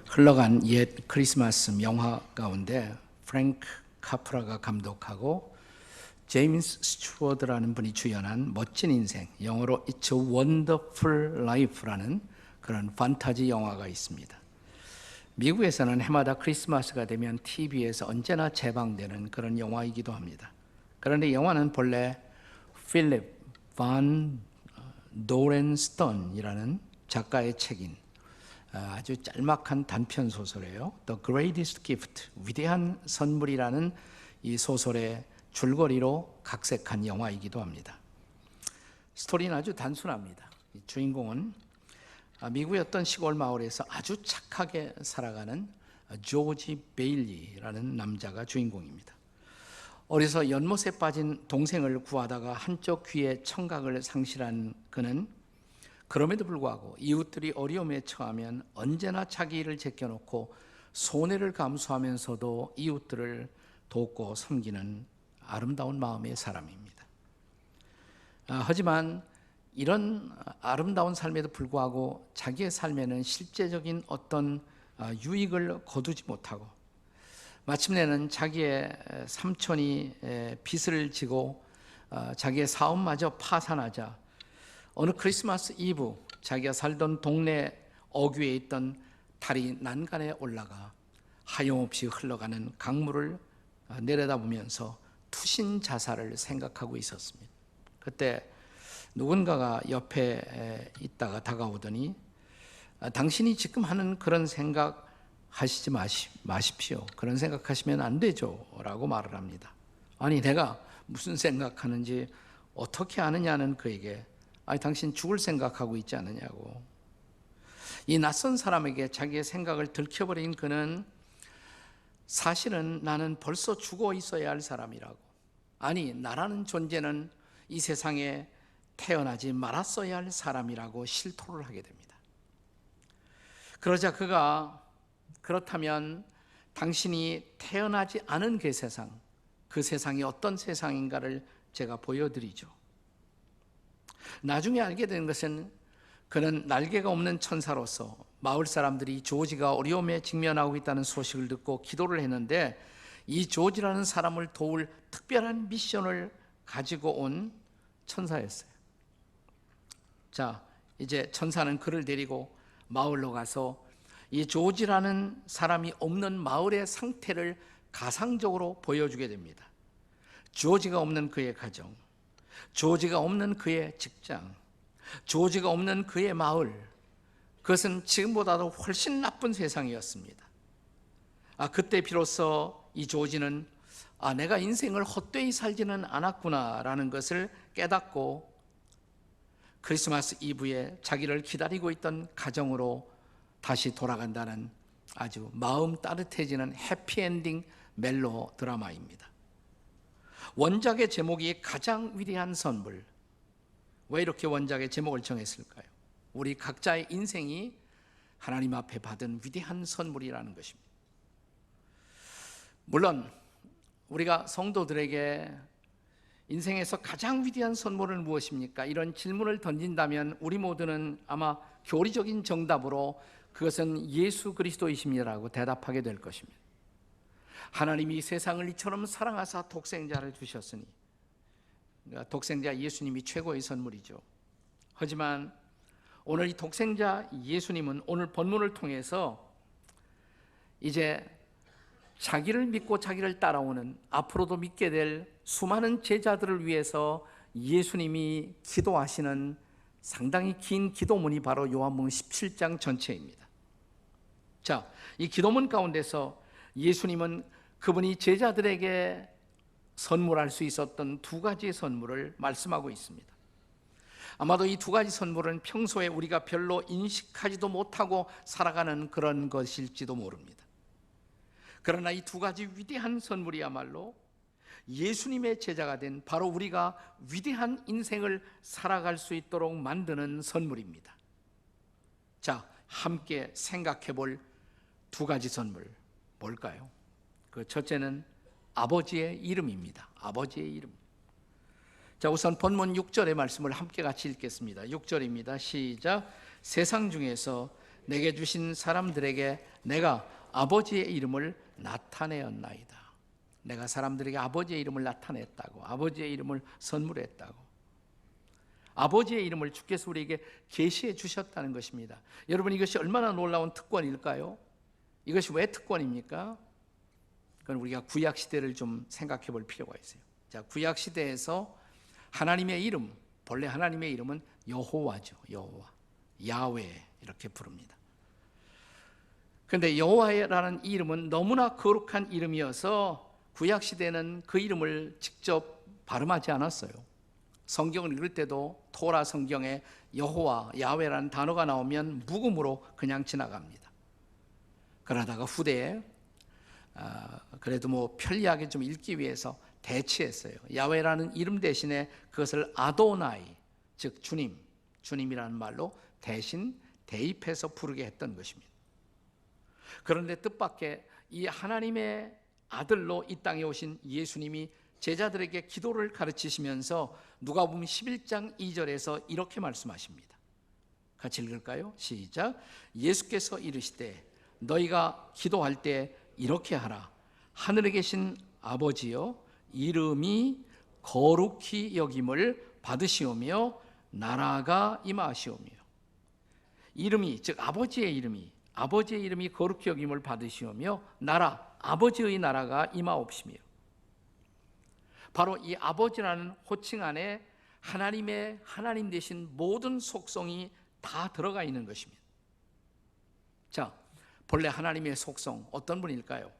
흘러간 옛 크리스마스 명화 가운데 프랭크 카프라가 감독하고 제임스 스튜어드라는 분이 주연한 멋진 인생, 영어로 It's a Wonderful Life라는 그런 판타지 영화가 있습니다. 미국에서는 해마다 크리스마스가 되면 TV에서 언제나 재방되는 그런 영화이기도 합니다. 그런데 영화는 본래 필립 반 도렌스턴이라는 작가의 책인 아주 짤막한 단편 소설이에요. The Greatest Gift, 위대한 선물이라는 이 소설의 줄거리로 각색한 영화이기도 합니다. 스토리는 아주 단순합니다. 이 주인공은 미국의 어떤 시골 마을에서 아주 착하게 살아가는 조지 베일리라는 남자가 주인공입니다. 어려서 연못에 빠진 동생을 구하다가 한쪽 귀에 청각을 상실한 그는 그럼에도 불구하고 이웃들이 어려움에 처하면 언제나 자기 일을 제껴놓고 손해를 감수하면서도 이웃들을 돕고 섬기는 아름다운 마음의 사람입니다. 하지만 이런 아름다운 삶에도 불구하고 자기의 삶에는 실제적인 어떤 유익을 거두지 못하고 마침내는 자기의 삼촌이 빚을 지고 자기의 사업마저 파산하자 어느 크리스마스 이브 자기가 살던 동네 어귀에 있던 달이 난간에 올라가 하염없이 흘러가는 강물을 내려다보면서 투신 자살을 생각하고 있었습니다. 그때 누군가가 옆에 있다가 다가오더니 당신이 지금 하는 그런 생각 하시지 마십시오. 그런 생각하시면 안 되죠 라고 말을 합니다. 아니 내가 무슨 생각하는지 어떻게 아느냐는 그에게 아니 당신 죽을 생각하고 있지 않느냐고. 이 낯선 사람에게 자기의 생각을 들켜버린 그는 사실은 나는 벌써 죽어 있어야 할 사람이라고, 아니 나라는 존재는 이 세상에 태어나지 말았어야 할 사람이라고 실토를 하게 됩니다. 그러자 그가 그렇다면 당신이 태어나지 않은 그 세상이 어떤 세상인가를 제가 보여드리죠. 나중에 알게 된 것은 그는 날개가 없는 천사로서 마을 사람들이 조지가 어려움에 직면하고 있다는 소식을 듣고 기도를 했는데 이 조지라는 사람을 도울 특별한 미션을 가지고 온 천사였어요. 자, 이제 천사는 그를 데리고 마을로 가서 이 조지라는 사람이 없는 마을의 상태를 가상적으로 보여주게 됩니다. 조지가 없는 그의 가정, 조지가 없는 그의 직장, 조지가 없는 그의 마을, 그것은 지금보다도 훨씬 나쁜 세상이었습니다. 그때 비로소 이 조지는 내가 인생을 헛되이 살지는 않았구나라는 것을 깨닫고 크리스마스 이브에 자기를 기다리고 있던 가정으로 다시 돌아간다는 아주 마음 따뜻해지는 해피엔딩 멜로 드라마입니다. 원작의 제목이 가장 위대한 선물. 왜 이렇게 원작의 제목을 정했을까요? 우리 각자의 인생이 하나님 앞에 받은 위대한 선물이라는 것입니다. 물론 우리가 성도들에게 인생에서 가장 위대한 선물은 무엇입니까? 이런 질문을 던진다면 우리 모두는 아마 교리적인 정답으로 그것은 예수 그리스도이십니다라고 대답하게 될 것입니다. 하나님이 세상을 이처럼 사랑하사 독생자를 주셨으니, 독생자 예수님이 최고의 선물이죠. 하지만 오늘 이 독생자 예수님은 오늘 본문을 통해서 이제 자기를 믿고 자기를 따라오는, 앞으로도 믿게 될 수많은 제자들을 위해서 예수님이 기도하시는 상당히 긴 기도문이 바로 요한복음 17장 전체입니다. 자, 이 기도문 가운데서 예수님은 그분이 제자들에게 선물할 수 있었던 두 가지의 선물을 말씀하고 있습니다. 아마도 이 두 가지 선물은 평소에 우리가 별로 인식하지도 못하고 살아가는 그런 것일지도 모릅니다. 그러나 이 두 가지 위대한 선물이야말로 예수님의 제자가 된 바로 우리가 위대한 인생을 살아갈 수 있도록 만드는 선물입니다. 자, 함께 생각해 볼 두 가지 선물 뭘까요? 그 첫째는 아버지의 이름입니다. 아버지의 이름. 자, 우선 본문 6절의 말씀을 함께 같이 읽겠습니다. 6절입니다. 시작. 세상 중에서 내게 주신 사람들에게 내가 아버지의 이름을 나타내었나이다. 내가 사람들에게 아버지의 이름을 나타냈다고, 아버지의 이름을 선물했다고, 아버지의 이름을 주께서 우리에게 계시해 주셨다는 것입니다. 여러분, 이것이 얼마나 놀라운 특권일까요? 이것이 왜 특권입니까? 그건 우리가 구약시대를 좀 생각해 볼 필요가 있어요. 자, 구약시대에서 하나님의 이름, 본래 하나님의 이름은 여호와죠. 여호와, 야훼 이렇게 부릅니다. 그런데 여호와라는 이름은 너무나 거룩한 이름이어서 구약시대는 그 이름을 직접 발음하지 않았어요. 성경을 읽을 때도 토라 성경에 여호와, 야훼라는 단어가 나오면 묵음으로 그냥 지나갑니다. 그러다가 후대에 그래도 편리하게 좀 읽기 위해서 대치했어요. 야훼라는 이름 대신에 그것을 아도나이, 즉 주님이라는 말로 대신 대입해서 부르게 했던 것입니다. 그런데 뜻밖의 이 하나님의 아들로 이 땅에 오신 예수님이 제자들에게 기도를 가르치시면서 누가복음 11장 2절에서 이렇게 말씀하십니다. 같이 읽을까요? 시작. 예수께서 이르시되 너희가 기도할 때 이렇게 하라. 하늘에 계신 아버지여, 이름이 거룩히 여김을 받으시오며 나라가 임하시오며. 이름이, 즉 아버지의 이름이 거룩히 여김을 받으시오며 나라, 아버지의 나라가 임하옵시며. 바로 이 아버지라는 호칭 안에 하나님 되신 모든 속성이 다 들어가 있는 것입니다. 자, 본래 하나님의 속성 어떤 분일까요?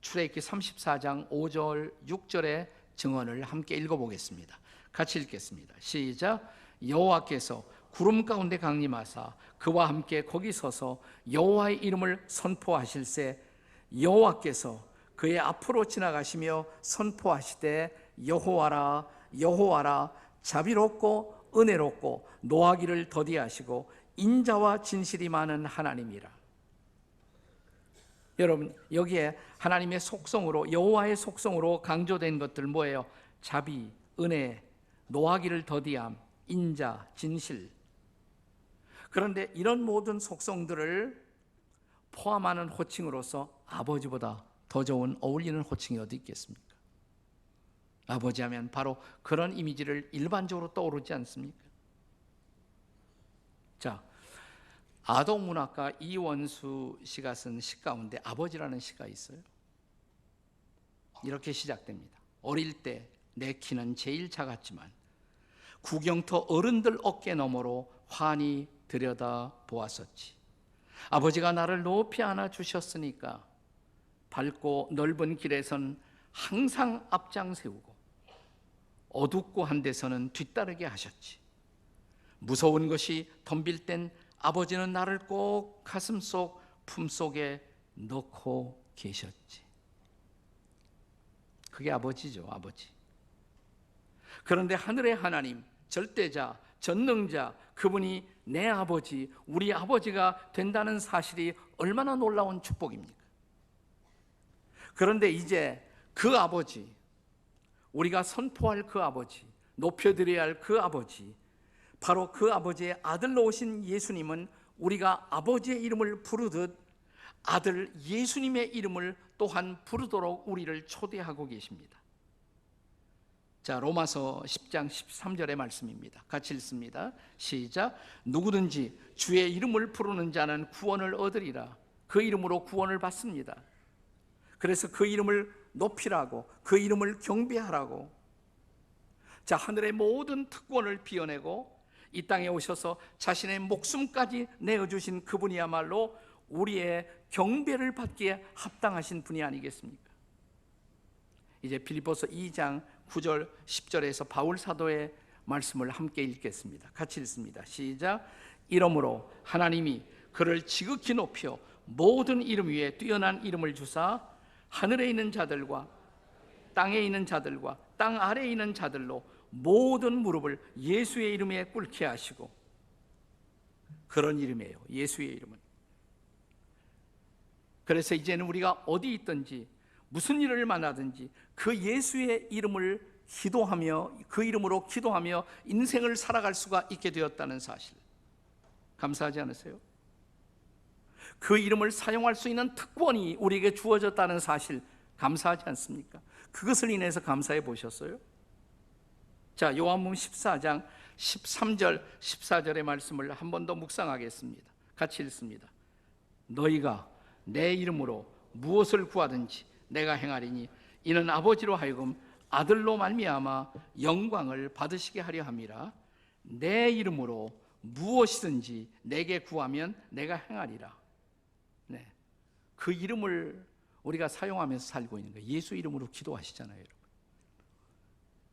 출애굽기 34장 5절 6절의 증언을 함께 읽어보겠습니다. 같이 읽겠습니다. 시작. 여호와께서 구름 가운데 강림하사 그와 함께 거기 서서 여호와의 이름을 선포하실세 여호와께서 그의 앞으로 지나가시며 선포하시되 여호와라 여호와라 자비롭고 은혜롭고 노하기를 더디하시고 인자와 진실이 많은 하나님이라. 여러분, 여기에 하나님의 속성으로, 여호와의 속성으로 강조된 것들 뭐예요? 자비, 은혜, 노하기를 더디함, 인자, 진실. 그런데 이런 모든 속성들을 포함하는 호칭으로서 아버지보다 더 좋은 어울리는 호칭이 어디 있겠습니까? 아버지 하면 바로 그런 이미지를 일반적으로 떠오르지 않습니까? 자, 아동문학가 이원수 씨가 쓴 시 가운데 아버지라는 시가 있어요. 이렇게 시작됩니다. 어릴 때 내 키는 제일 작았지만 구경터 어른들 어깨 너머로 환히 들여다 보았었지. 아버지가 나를 높이 안아 주셨으니까 밝고 넓은 길에선 항상 앞장 세우고 어둡고 한 데서는 뒤따르게 하셨지. 무서운 것이 덤빌 땐 아버지는 나를 꼭 가슴속 품속에 넣고 계셨지. 그게 아버지죠, 아버지. 그런데 하늘의 하나님, 절대자, 전능자, 그분이 내 아버지, 우리 아버지가 된다는 사실이 얼마나 놀라운 축복입니까? 그런데 이제 그 아버지, 우리가 선포할 그 아버지, 높여드려야 할 그 아버지, 바로 그 아버지의 아들로 오신 예수님은 우리가 아버지의 이름을 부르듯 아들 예수님의 이름을 또한 부르도록 우리를 초대하고 계십니다. 자, 로마서 10장 13절의 말씀입니다. 같이 읽습니다. 시작. 누구든지 주의 이름을 부르는 자는 구원을 얻으리라. 그 이름으로 구원을 받습니다. 그래서 그 이름을 높이라고, 그 이름을 경배하라고. 자, 하늘의 모든 특권을 비워내고 이 땅에 오셔서 자신의 목숨까지 내어주신 그분이야말로 우리의 경배를 받기에 합당하신 분이 아니겠습니까? 이제 빌립보서 2장 9절 10절에서 바울 사도의 말씀을 함께 읽겠습니다. 같이 읽습니다. 시작. 이러므로 하나님이 그를 지극히 높여 모든 이름 위에 뛰어난 이름을 주사 하늘에 있는 자들과 땅에 있는 자들과 땅 아래에 있는 자들로 모든 무릎을 예수의 이름에 꿇게 하시고. 그런 이름이에요, 예수의 이름은. 그래서 이제는 우리가 어디 있든지 무슨 일을 만나든지 그 예수의 이름을 기도하며, 그 이름으로 기도하며 인생을 살아갈 수가 있게 되었다는 사실, 감사하지 않으세요? 그 이름을 사용할 수 있는 특권이 우리에게 주어졌다는 사실 감사하지 않습니까? 그것을 인해서 감사해 보셨어요? 자, 요한복음 14장 13절 14절의 말씀을 한 번 더 묵상하겠습니다. 같이 읽습니다. 너희가 내 이름으로 무엇을 구하든지 내가 행하리니 이는 아버지로 하여금 아들로 말미암아 영광을 받으시게 하려 함이라. 내 이름으로 무엇이든지 내게 구하면 내가 행하리라. 네, 그 이름을 우리가 사용하면서 살고 있는 거예요. 예수 이름으로 기도하시잖아요, 여러분.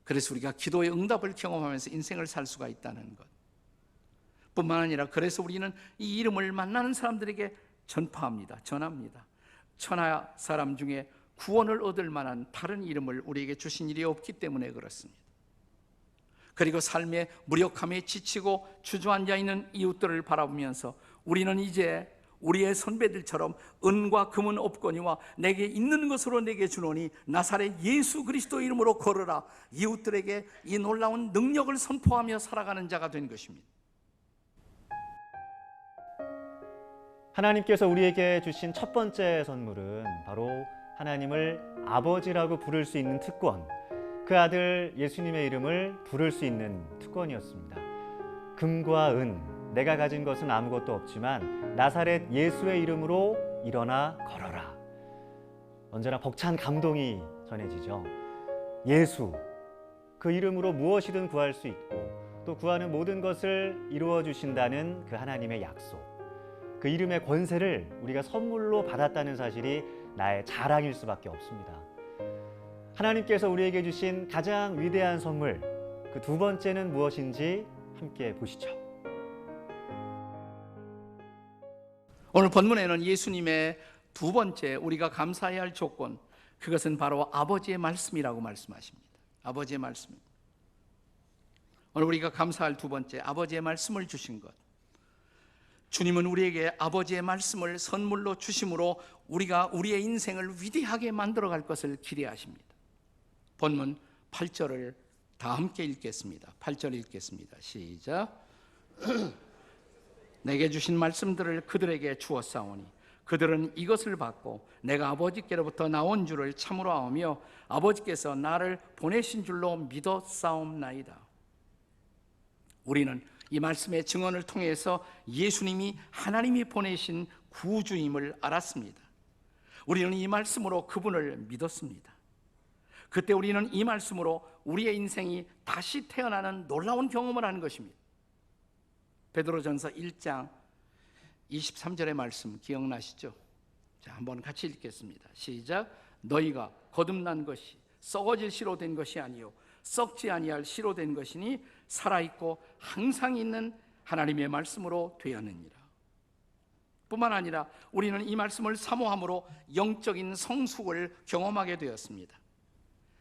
그래서 우리가 기도의 응답을 경험하면서 인생을 살 수가 있다는 것 뿐만 아니라, 그래서 우리는 이 이름을 만나는 사람들에게 전합니다. 천하 사람 중에 구원을 얻을 만한 다른 이름을 우리에게 주신 일이 없기 때문에 그렇습니다. 그리고 삶의 무력함에 지치고 주저앉아 있는 이웃들을 바라보면서 우리는 이제 우리의 선배들처럼 은과 금은 없거니와 내게 있는 것으로 내게 주노니 나사렛 예수 그리스도 이름으로 걸으라. 이웃들에게 이 놀라운 능력을 선포하며 살아가는 자가 된 것입니다. 하나님께서 우리에게 주신 첫 번째 선물은 바로 하나님을 아버지라고 부를 수 있는 특권, 그 아들 예수님의 이름을 부를 수 있는 특권이었습니다. 금과 은, 내가 가진 것은 아무것도 없지만 나사렛 예수의 이름으로 일어나 걸어라. 언제나 벅찬 감동이 전해지죠. 예수, 그 이름으로 무엇이든 구할 수 있고 또 구하는 모든 것을 이루어 주신다는 그 하나님의 약속, 그 이름의 권세를 우리가 선물로 받았다는 사실이 나의 자랑일 수밖에 없습니다. 하나님께서 우리에게 주신 가장 위대한 선물, 그 두 번째는 무엇인지 함께 보시죠. 오늘 본문에는 예수님의 두 번째 우리가 감사해야 할 조건, 그것은 바로 아버지의 말씀이라고 말씀하십니다. 아버지의 말씀입니다. 오늘 우리가 감사할 두 번째, 아버지의 말씀을 주신 것. 주님은 우리에게 아버지의 말씀을 선물로 주심으로 우리가 우리의 인생을 위대하게 만들어갈 것을 기대하십니다. 본문 8절을 다 함께 읽겠습니다. 8절 읽겠습니다. 시작. 내게 주신 말씀들을 그들에게 주었사오니 그들은 이것을 받고 내가 아버지께로부터 나온 줄을 참으로 아오며 아버지께서 나를 보내신 줄로 믿었사옵나이다. 우리는 이 말씀의 증언을 통해서 예수님이 하나님이 보내신 구주임을 알았습니다. 우리는 이 말씀으로 그분을 믿었습니다. 그때 우리는 이 말씀으로 우리의 인생이 다시 태어나는 놀라운 경험을 하는 것입니다. 베드로전서 1장 23절의 말씀 기억나시죠? 자, 한번 같이 읽겠습니다. 시작. 너희가 거듭난 것이 썩어질 씨로 된 것이 아니요 썩지 아니할 씨로 된 것이니 살아있고 항상 있는 하나님의 말씀으로 되었느니라. 뿐만 아니라 우리는 이 말씀을 사모함으로 영적인 성숙을 경험하게 되었습니다.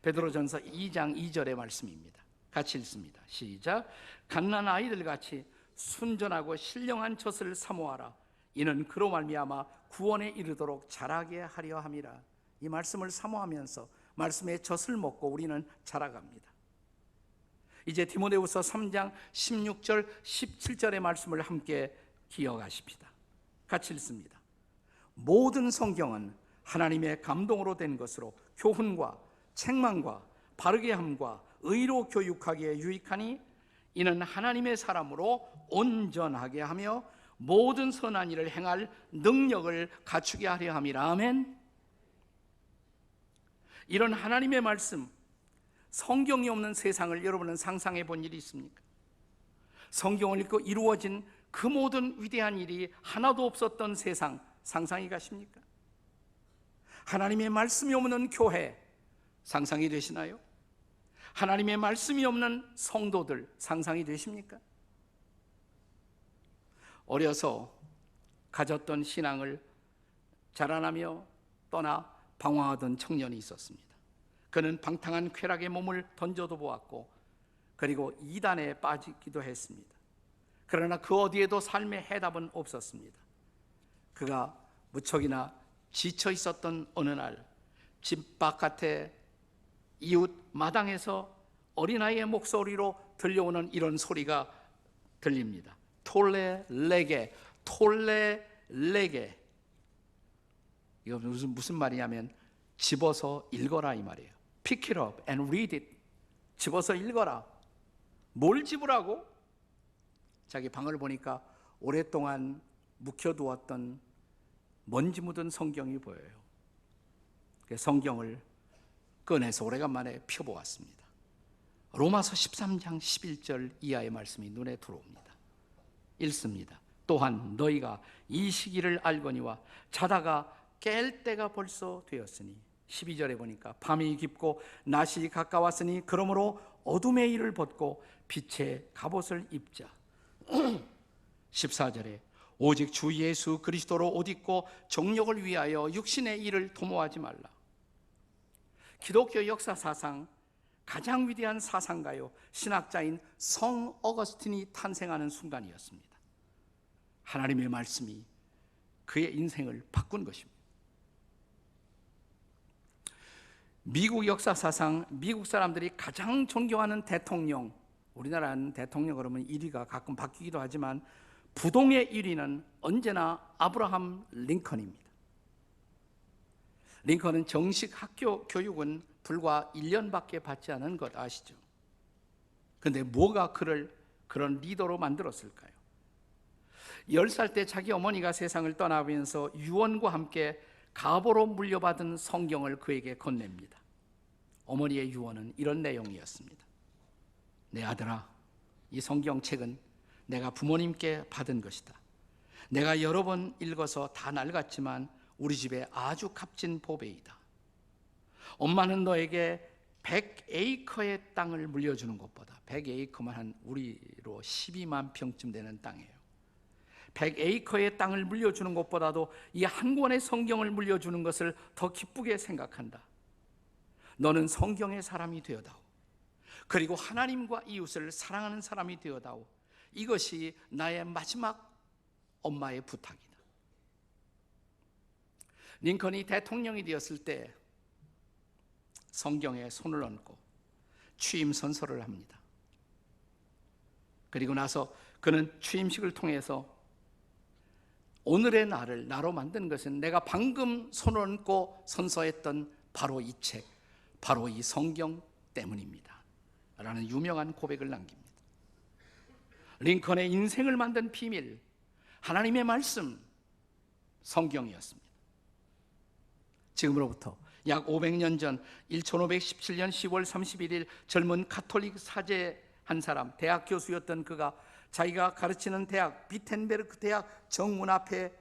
베드로전서 2장 2절의 말씀입니다. 같이 읽습니다. 시작. 갓난 아이들 같이 순전하고 신령한 젖을 사모하라. 이는 그로 말미암아 구원에 이르도록 자라게 하려 함이라. 이 말씀을 사모하면서 말씀의 젖을 먹고 우리는 자라갑니다. 이제 디모데후서 3장 16절 17절의 말씀을 함께 기억하십시다. 같이 읽습니다. 모든 성경은 하나님의 감동으로 된 것으로 교훈과 책망과 바르게 함과 의로 교육하기에 유익하니 이는 하나님의 사람으로 온전하게 하며 모든 선한 일을 행할 능력을 갖추게 하려 함이라. 아멘. 이런 하나님의 말씀, 성경이 없는 세상을 여러분은 상상해 본 일이 있습니까? 성경을 읽고 이루어진 그 모든 위대한 일이 하나도 없었던 세상 상상이 가십니까? 하나님의 말씀이 없는 교회 상상이 되시나요? 하나님의 말씀이 없는 성도들 상상이 되십니까? 어려서 가졌던 신앙을 자라나며 떠나 방황하던 청년이 있었습니다. 그는 방탕한 쾌락에 몸을 던져도 보았고 그리고 이단에 빠지기도 했습니다. 그러나 그 어디에도 삶의 해답은 없었습니다. 그가 무척이나 지쳐 있었던 어느 날 집 바깥에 이웃 마당에서 어린아이의 목소리로 들려오는 이런 소리가 들립니다. 톨레 레게, 톨레 레게. 이거 무슨 말이냐면 집어서 읽어라 이 말이에요. Pick it up and read it. 집어서 읽어라. 뭘 집으라고? 자기 방을 보니까 오랫동안 묵혀두었던 먼지 묻은 성경이 보여요. 성경을 꺼내서 오래간만에 펴보았습니다. 로마서 13장 11절 이하의 말씀이 눈에 들어옵니다. 읽습니다. 또한 너희가 이 시기를 알거니와 자다가 깰 때가 벌써 되었으니 12절에 보니까 밤이 깊고 낮이 가까웠으니 그러므로 어둠의 일을 벗고 빛의 갑옷을 입자. 14절에 오직 주 예수 그리스도로 옷 입고 정욕을 위하여 육신의 일을 도모하지 말라. 기독교 역사 사상 가장 위대한 사상가요 신학자인 성 어거스틴이 탄생하는 순간이었습니다. 하나님의 말씀이 그의 인생을 바꾼 것입니다. 미국 역사 사상, 미국 사람들이 가장 존경하는 대통령, 우리나라는 대통령 그러면 1위가 가끔 바뀌기도 하지만 부동의 1위는 언제나 아브라함 링컨입니다. 링컨은 정식 학교 교육은 불과 1년밖에 받지 않은 것 아시죠? 그런데 뭐가 그를 그런 리더로 만들었을까요? 10살 때 자기 어머니가 세상을 떠나면서 유언과 함께 가보로 물려받은 성경을 그에게 건넵니다. 어머니의 유언은 이런 내용이었습니다. 내 아들아, 이 성경책은 내가 부모님께 받은 것이다. 내가 여러 번 읽어서 다 낡았지만 우리 집에 아주 값진 보배이다. 엄마는 너에게 100에이커의 땅을 물려주는 것보다, 100에이커만 한 우리로 12만 평쯤 되는 땅이에요. 100에이커의 땅을 물려주는 것보다도 이 한 권의 성경을 물려주는 것을 더 기쁘게 생각한다. 너는 성경의 사람이 되어다오. 그리고 하나님과 이웃을 사랑하는 사람이 되어다오. 이것이 나의 마지막 엄마의 부탁이다. 링컨이 대통령이 되었을 때 성경에 손을 얹고 취임 선서를 합니다. 그리고 나서 그는 취임식을 통해서 오늘의 나를 나로 만든 것은 내가 방금 손을 얹고 선서했던 바로 이 책, 바로 이 성경 때문입니다 라는 유명한 고백을 남깁니다. 링컨의 인생을 만든 비밀, 하나님의 말씀, 성경이었습니다. 지금으로부터 약 500년 전 1517년 10월 31일 젊은 가톨릭 사제 한 사람, 대학 교수였던 그가 자기가 가르치는 대학 비텐베르크 대학 정문 앞에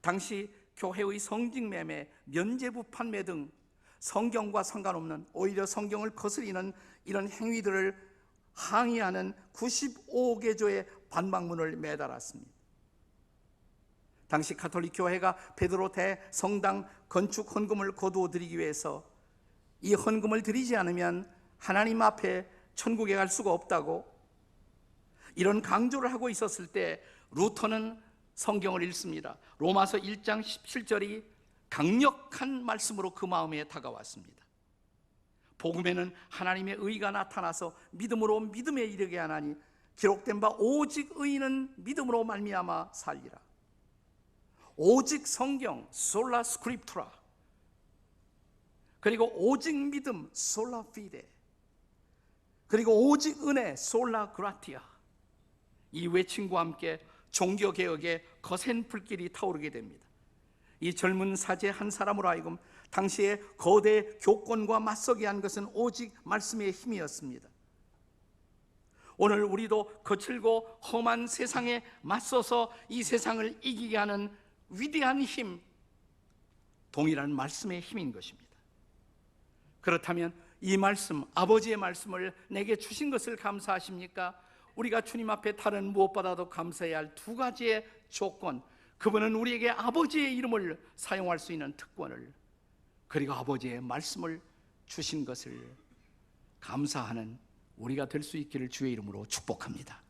당시 교회의 성직매매, 면죄부 판매 등 성경과 상관없는 오히려 성경을 거스리는 이런 행위들을 항의하는 95개조의 반박문을 매달았습니다. 당시 가톨릭 교회가 베드로 대성당 건축 헌금을 거두어 드리기 위해서 이 헌금을 드리지 않으면 하나님 앞에 천국에 갈 수가 없다고 이런 강조를 하고 있었을 때 루터는 성경을 읽습니다. 로마서 1장 17절이 강력한 말씀으로 그 마음에 다가왔습니다. 복음에는 하나님의 의가 나타나서 믿음으로 믿음에 이르게 하나니 기록된 바 오직 의인은 믿음으로 말미암아 살리라. 오직 성경 솔라 스크립투라, 그리고 오직 믿음 솔라 피데, 그리고 오직 은혜 솔라 그라티아, 이 외침과 함께 종교개혁의 거센 불길이 타오르게 됩니다. 이 젊은 사제 한 사람으로 하여금 당시의 거대 교권과 맞서게 한 것은 오직 말씀의 힘이었습니다. 오늘 우리도 거칠고 험한 세상에 맞서서 이 세상을 이기게 하는 위대한 힘, 동일한 말씀의 힘인 것입니다. 그렇다면 이 말씀, 아버지의 말씀을 내게 주신 것을 감사하십니까? 우리가 주님 앞에 다른 무엇보다도 감사해야 할 두 가지의 조건, 그분은 우리에게 아버지의 이름을 사용할 수 있는 특권을, 그리고 아버지의 말씀을 주신 것을 감사하는 우리가 될 수 있기를 주의 이름으로 축복합니다.